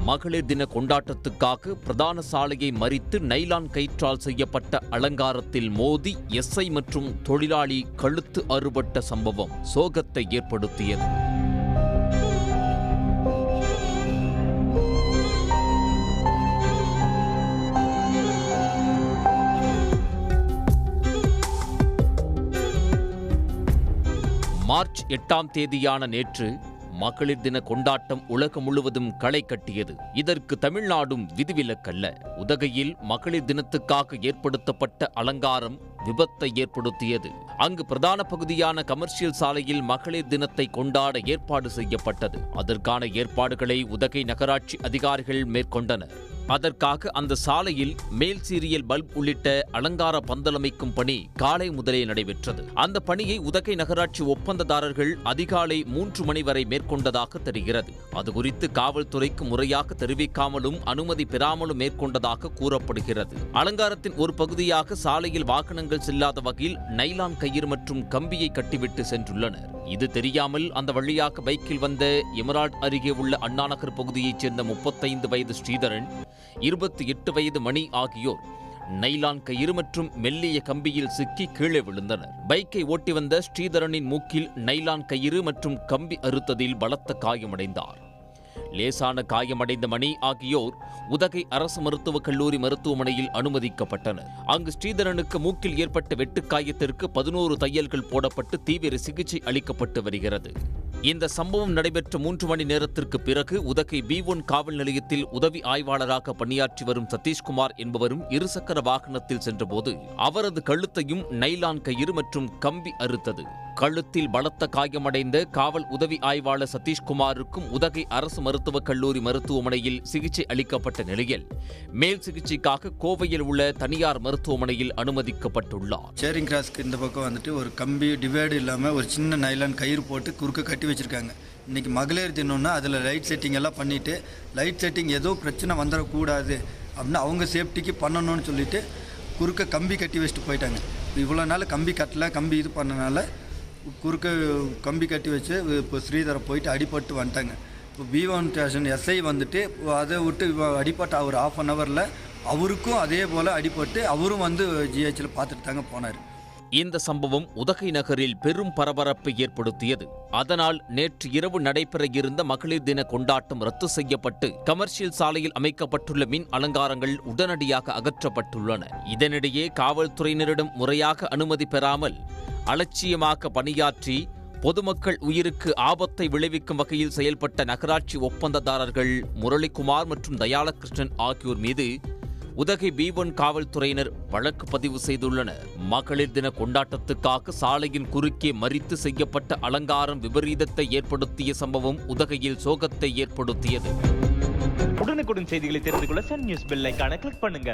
மகளிர் தின கொண்டாட்டத்துக்காக பிரதான சாலையை மறித்து நைலான் கயிற்றால் செய்யப்பட்ட அலங்காரத்தில் மோதி எஸ்ஐ மற்றும் தொழிலாளி கழுத்து அறுபட்ட சம்பவம் சோகத்தை ஏற்படுத்தியது. மார்ச் 8ஆம் தேதியான நேற்று மகளிர் தின கொண்டாட்டம் உலகம் முழுவதும் களை கட்டியது. இதற்கு தமிழ்நாடும் விதிவிலக்கல்ல. உதகையில் மகளிர் தினத்துக்காக ஏற்படுத்தப்பட்ட அலங்காரம் விபத்தை ஏற்படுத்தியது. அங்கு பிரதான பகுதியான கமர்ஷியல் சாலையில் மகளிர் தினத்தை கொண்டாட ஏற்பாடு செய்யப்பட்டது. அதற்கான ஏற்பாடுகளை உதகை நகராட்சி அதிகாரிகள் மேற்கொண்டனர். அதற்காக அந்த சாலையில் மேல் சீரியல் பல்ப் உள்ளிட்ட அலங்கார பந்தலமைக்கும் பணி காலை முதலே நடைபெற்றது. அந்த பணியை உதகை நகராட்சி ஒப்பந்ததாரர்கள் அதிகாலை 3 மணி வரை மேற்கொண்டதாக தெரிகிறது. அதுகுறித்து காவல்துறைக்கு முறையாக தெரிவிக்காமலும் அனுமதி பெறாமலும் மேற்கொண்டதாக கூறப்படுகிறது. அலங்காரத்தின் ஒரு பகுதியாக சாலையில் வாகனங்கள் செல்லாத வகையில் நைலான் கயிறு மற்றும் கம்பியை கட்டிவிட்டு சென்றுள்ளனர். இது தெரியாமல் அந்த வழியாக பைக்கில் வந்த எமரால்ட் அருகே உள்ள அண்ணாநகர் பகுதியைச் சேர்ந்த 35 வயது ஸ்ரீதரன், 28 வயது மணி ஆகியோர் நைலான் கயிறு மற்றும் மெல்லிய கம்பியில் சிக்கி கீழே விழுந்தனர். பைக்கை ஓட்டி வந்த ஸ்ரீதரனின் மூக்கில் நைலான் கயிறு மற்றும் கம்பி அறுத்ததில் பலத்த காயமடைந்தார். லேசான காயமடைந்த மணி ஆகியோர் உதகை அரசு மருத்துவக் கல்லூரி மருத்துவமனையில் அனுமதிக்கப்பட்டனர். அங்கு ஸ்ரீதரனுக்கு மூக்கில் ஏற்பட்ட வெட்டுக்காயத்திற்கு 11 தையல்கள் போடப்பட்டு தீவிர சிகிச்சை அளிக்கப்பட்டு வருகிறது. இந்த சம்பவம் நடைபெற்ற 3 மணி நேரத்திற்கு பிறகு உதகை B1 காவல் நிலையத்தில் உதவி ஆய்வாளராக பணியாற்றி வரும் சதீஷ்குமார் என்பவரும் இருசக்கர வாகனத்தில் சென்றபோது அவரது கழுத்தையும் நைலான் கயிறு மற்றும் கம்பி அறுத்தது. கழுத்தில் பலத்த காயமடைந்த காவல் உதவி ஆய்வாளர் சதீஷ்குமாருக்கும் உதகை அரசு மருத்துவக் கல்லூரி மருத்துவமனையில் சிகிச்சை அளிக்கப்பட்ட நிலையில் மேல் சிகிச்சைக்காக கோவையில் உள்ள தனியார் மருத்துவமனையில் அனுமதிக்கப்பட்டுள்ளார். சேரிங் கிராஸ்க்கு இந்த பக்கம் வந்துட்டு ஒரு கம்பி டிவைடு இல்லாமல் ஒரு சின்ன நைலான் கயிறு போட்டு குறுக்க கட்டி வச்சிருக்காங்க. இன்னைக்கு மகளிர் தினம்னா அதில் லைட் செட்டிங் எல்லாம் பண்ணிட்டு லைட் செட்டிங் ஏதோ பிரச்சனை வந்துடக்கூடாது அப்படின்னு அவங்க சேஃப்டிக்கு பண்ணணும்னு சொல்லிட்டு குறுக்க கம்பி கட்டி வச்சுட்டு போயிட்டாங்க. இவ்வளோ நாள் கம்பி கட்டல, கம்பி இது பண்ணனால குறுக்க கம்பி கட்டி வச்சு இப்போ ஸ்ரீதரை போயிட்டு அடிபட்டு வந்துட்டாங்க. இப்போ B1 ஸ்டேஷன் எஸ்ஐ வந்துட்டு அதை விட்டு அடிபட்டு அவர் 1/2 hourல அவருக்கும் அதே போல் அடிபட்டு அவரும் வந்து GHல பார்த்துட்டு தாங்க போனார். இந்த சம்பவம் உதகை நகரில் பெரும் பரபரப்பை ஏற்படுத்தியது. அதனால் நேற்று இரவு நடைபெற இருந்த மகளிர் தின கொண்டாட்டம் ரத்து செய்யப்பட்டு கமர்ஷியல் சாலையில் அமைக்கப்பட்டுள்ள மின் அலங்காரங்கள் உடனடியாக அகற்றப்பட்டுள்ளன. இதனிடையே காவல்துறையினரிடம் முறையாக அனுமதி பெறாமல் அலட்சியமாக பணியாற்றி பொதுமக்கள் உயிருக்கு ஆபத்தை விளைவிக்கும் வகையில் செயல்பட்ட நகராட்சி ஒப்பந்ததாரர்கள் முரளிக்குமார் மற்றும் தயாளகிருஷ்ணன் ஆகியோர் மீது உதகை B1 காவல்துறையினர் வழக்கு பதிவு செய்துள்ளனர். மகளிர் தின கொண்டாட்டத்துக்காக சாலையின் குறுக்கே மறித்து செய்யப்பட்ட அலங்காரம் விபரீதத்தை ஏற்படுத்திய சம்பவம் உதகையில் சோகத்தை ஏற்படுத்தியது. உடனுக்குடன் செய்திகளை தெரிந்து கொள்ள சன் நியூஸ் பெல் ஐகானை கிளிக் பண்ணுங்க.